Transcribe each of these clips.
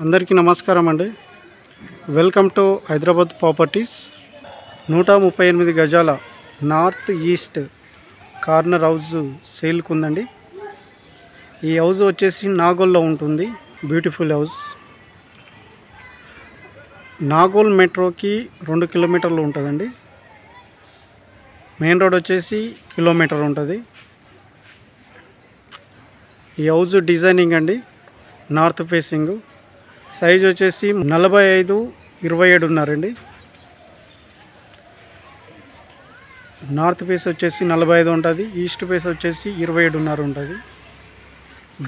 అందరికీ నమస్కారం అండి. Welcome to Hyderabad properties. 138 గజాల నార్త్ ఈస్ట్ కార్నర్ హౌస్ సేల్కి ఉందండి. ఈ హౌస్ వచ్చేసి నాగోల్లో ఉంటుంది. Beautiful house. నాగోల్ మెట్రోకి 2 కిలోమీటర్లు ఉంటుందండి. మెయిన్ రోడ్ వచ్చేసి కిలోమీటర్ ఉంటుంది. ఈ హౌస్ డిజైనింగ్ అండి, నార్త్ ఫేసింగ్. సైజ్ వచ్చేసి 45/27 ఉన్నారండి. నార్త్ ఫేస్ వచ్చేసి 45 ఉంటుంది. ఈస్ట్ ఫేస్ వచ్చేసి 27.5 ఉంటుంది.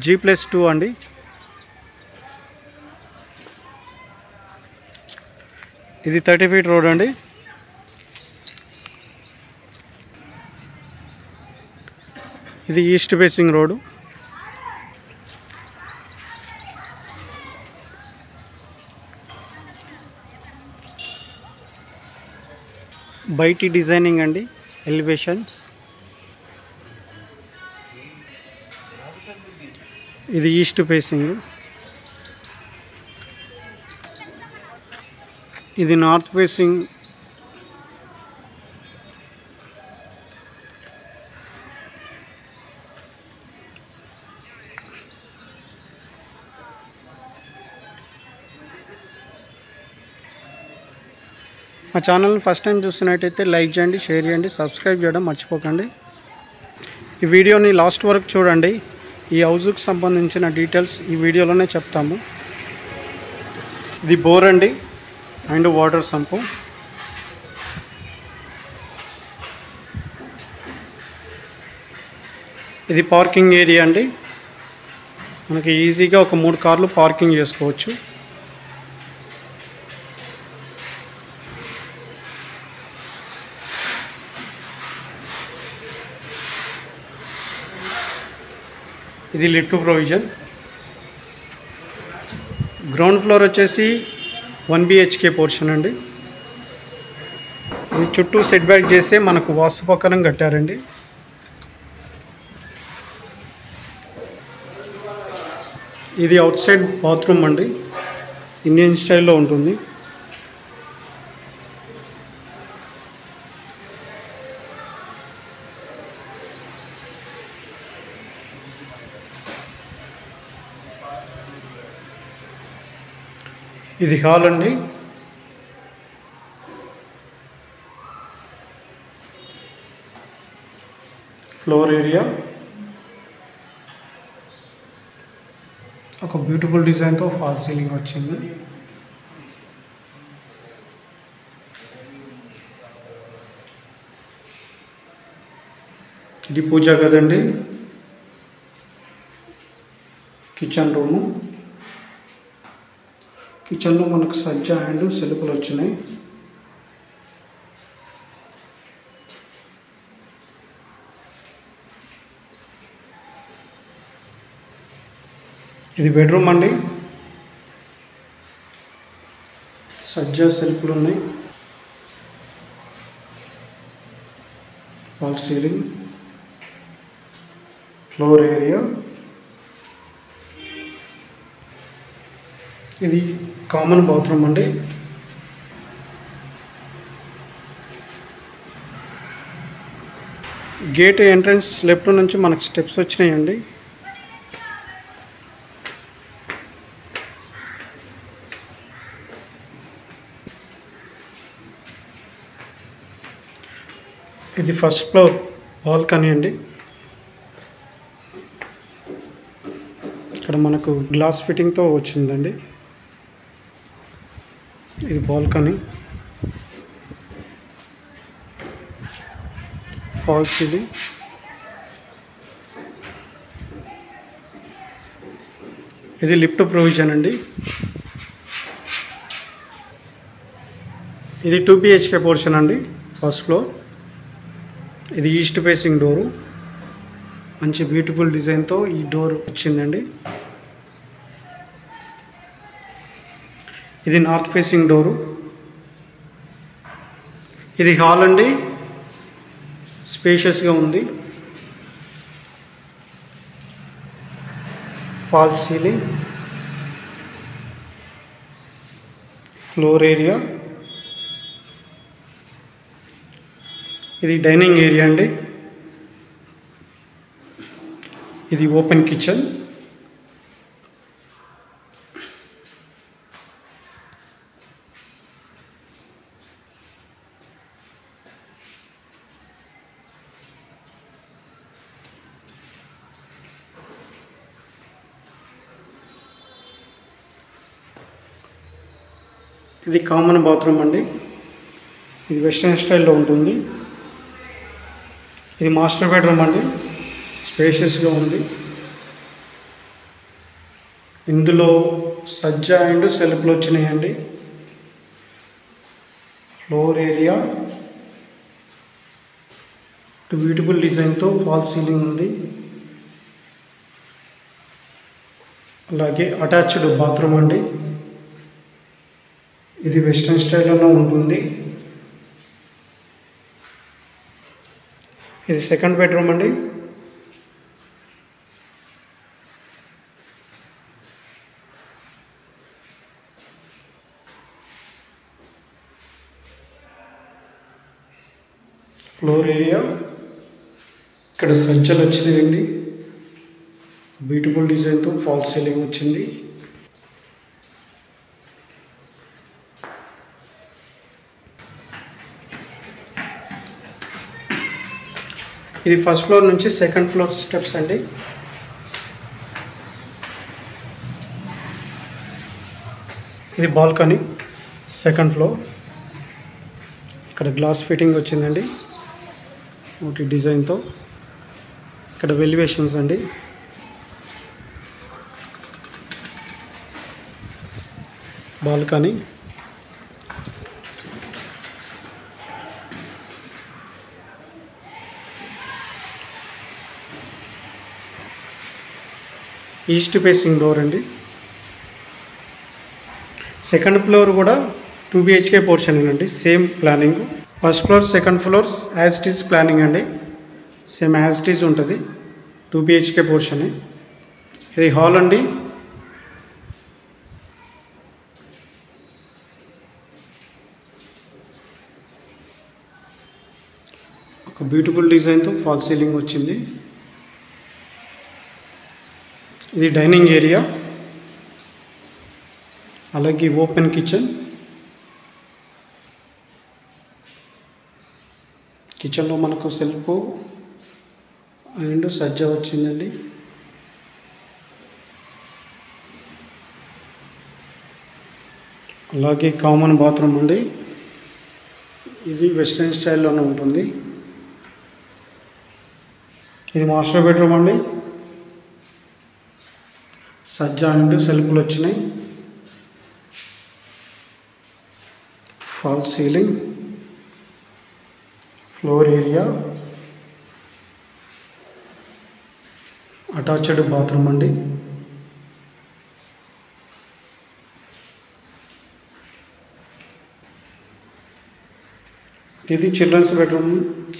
G+2 అండి. ఇది 30 ఫీట్ రోడ్ అండి. ఇది ఈస్ట్ ఫేసింగ్ రోడ్. బయటి డిజైనింగ్ అండి, ఎలివేషన్. ఇది ఈస్ట్ ఫేసింగ్. ఇది నార్త్ ఫేసింగ్. మా ఛానల్ని ఫస్ట్ టైం చూస్తున్నట్టయితే లైక్ చేయండి, షేర్ చేయండి, సబ్స్క్రైబ్ చేయడం మర్చిపోకండి. ఈ వీడియోని లాస్ట్ వరకు చూడండి. ఈ హౌస్కి సంబంధించిన డీటెయిల్స్ ఈ వీడియోలోనే చెప్తాము. ఇది బోర్ అండి అండ్ వాటర్ సంపు. ఇది పార్కింగ్ ఏరియా అండి. మనకి ఈజీగా ఒక 3 కార్లు పార్కింగ్ చేసుకోవచ్చు. ఇది లిఫ్ట్ ప్రొవిజన్. గ్రౌండ్ ఫ్లోర్ వచ్చేసి 1 BHK పోర్షన్ అండి. ఇది చుట్టూ సెట్ బ్యాక్ చేస్తే మనకు వాస్తు ప్రకారం కట్టారండి. ఇది అవుట్ సైడ్ బాత్రూమ్ అండి, ఇండియన్ స్టైల్లో ఉంటుంది. ఇది హాల్ అండి. ఫ్లోర్ ఏరియా ఒక బ్యూటిఫుల్ డిజైన్తో ఫాల్ సీలింగ్ వచ్చింది. ఇది పూజా గది అండి. Kitchen room. కిచెన్లో మనకు సజ్జ అండ్ సెల్ఫ్లు వచ్చినాయి. ఇది బెడ్రూమ్ అండి. సజ్జ సెల్ఫ్లు ఉన్నాయి. Fall ceiling. Floor area. ఇది కామన్ బాత్రూమ్ అండి. గేట్ ఎంట్రన్స్ లెఫ్ట్ నుంచి మనకు స్టెప్స్ వచ్చినాయండి. ఇది ఫస్ట్ ఫ్లోర్ బాల్కనీ అండి. ఇక్కడ మనకు గ్లాస్ ఫిట్టింగ్తో వచ్చిందండి. ఇది బాల్కనీ. Fall ceiling. ఇది లిఫ్ట్ ప్రొవిజన్ అండి. ఇది 2 BHK పోర్షన్ అండి, ఫస్ట్ ఫ్లోర్. ఇది ఈస్ట్ ఫేసింగ్ డోరు. మంచి బ్యూటిఫుల్ డిజైన్తో ఈ డోర్ వచ్చిందండి. ఇది నార్త్ ఫేసింగ్ డోరు. ఇది హాల్ అండి, స్పేషియస్గా ఉంది. Fall ceiling. ఫ్లోర్ ఏరియా, ఇది డైనింగ్ ఏరియా అండి. ఇది ఓపెన్ కిచెన్. ఇది కామన్ బాత్రూమ్ అండి. ఇది వెస్ట్రన్ స్టైల్లో ఉంటుంది. ఇది మాస్టర్ బెడ్రూమ్ అండి. స్పేషియస్గా ఉంది. ఇందులో సజ్జ అండ్ సెల్ఫ్లు వచ్చినాయండి. ఫ్లోర్ ఏరియా బ్యూటిఫుల్ డిజైన్తో ఫాల్ సీలింగ్ ఉంది. అలాగే అటాచ్డ్ బాత్రూమ్ అండి. ఇది వెస్ట్రన్ స్టైల్లో ఉంటుంది. ఇది సెకండ్ బెడ్రూమ్ అండి. ఫ్లోర్ ఏరియా ఇక్కడ సజ్జలు వచ్చినాయండి. బ్యూటిఫుల్ డిజైన్తో ఫాల్ సీలింగ్ వచ్చింది. ఇది ఫస్ట్ ఫ్లోర్ నుంచి సెకండ్ ఫ్లోర్ స్టెప్స్ అండి. ఇది బాల్కనీ సెకండ్ ఫ్లోర్. ఇక్కడ గ్లాస్ ఫిట్టింగ్ వచ్చిందండి ఒకటి డిజైన్తో. ఇక్కడ వెలివేషన్స్ అండి. బాల్కనీ, ఈస్ట్ ఫేసింగ్ డోర్ అండి. సెకండ్ ఫ్లోర్ కూడా 2 BHK పోర్షన్ అండి. Same planning. First floor second floor as it is planning అండి. సేమ్ యాజ్ ఇట్ ఈజ్ ఉంటుంది. 2 BHK పోర్షన్. ఇది హాల్ అండి. ఒక బ్యూటిఫుల్ డిజైన్తో ఫాల్ సీలింగ్ వచ్చింది. ఇది డైనింగ్ ఏరియా, అలాగే ఓపెన్ కిచెన్. కిచెన్లో మనకు సెల్ఫ్ అండ్ సజ్జ వచ్చిందండి. అలాగే కామన్ బాత్రూమ్ అండి. ఇది వెస్ట్రన్ స్టైల్లోనే ఉంటుంది. ఇది మాస్టర్ బెడ్రూమ్ అండి. సజ్జ అండ్ సెల్ఫ్లు వచ్చినాయి. Fall ceiling, floor area, attached bathroom అండి. ఇది చిల్డ్రన్స్ బెడ్రూమ్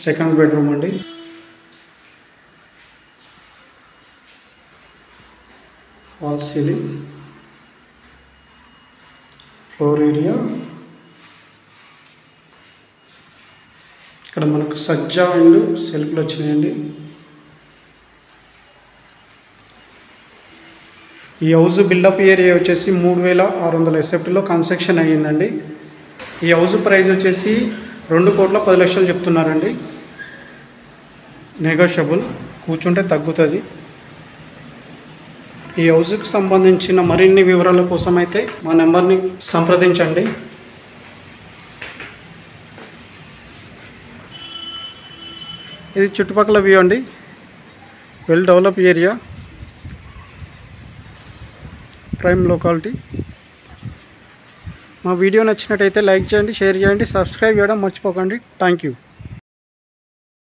సెకండ్ బెడ్రూమ్ అండి. ఫాల్ సీలింగ్, ఫ్లోర్ ఏరియా, ఇక్కడ మనకు సజ్జ అండ్ సెల్ఫ్లు వచ్చినాయండి. ఈ హౌస్ బిల్డప్ ఏరియా వచ్చేసి 3600 SFTలో కన్స్ట్రక్షన్ అయ్యిందండి. ఈ హౌస్ ప్రైస్ వచ్చేసి 2,10,00,000 చెప్తున్నారండి. నెగోషియబుల్, కూర్చుంటే తగ్గుతుంది. ఈ హౌస్కి సంబంధించిన మరిన్ని వివరాల కోసం అయితే మా నెంబర్ని సంప్రదించండి. ఇది చుట్టుపక్కల వ్యూ అండి. Well develop area, prime locality. మా వీడియో నచ్చినట్టయితే లైక్ చేయండి, షేర్ చేయండి, సబ్స్క్రైబ్ చేయడం మర్చిపోకండి. Thank you.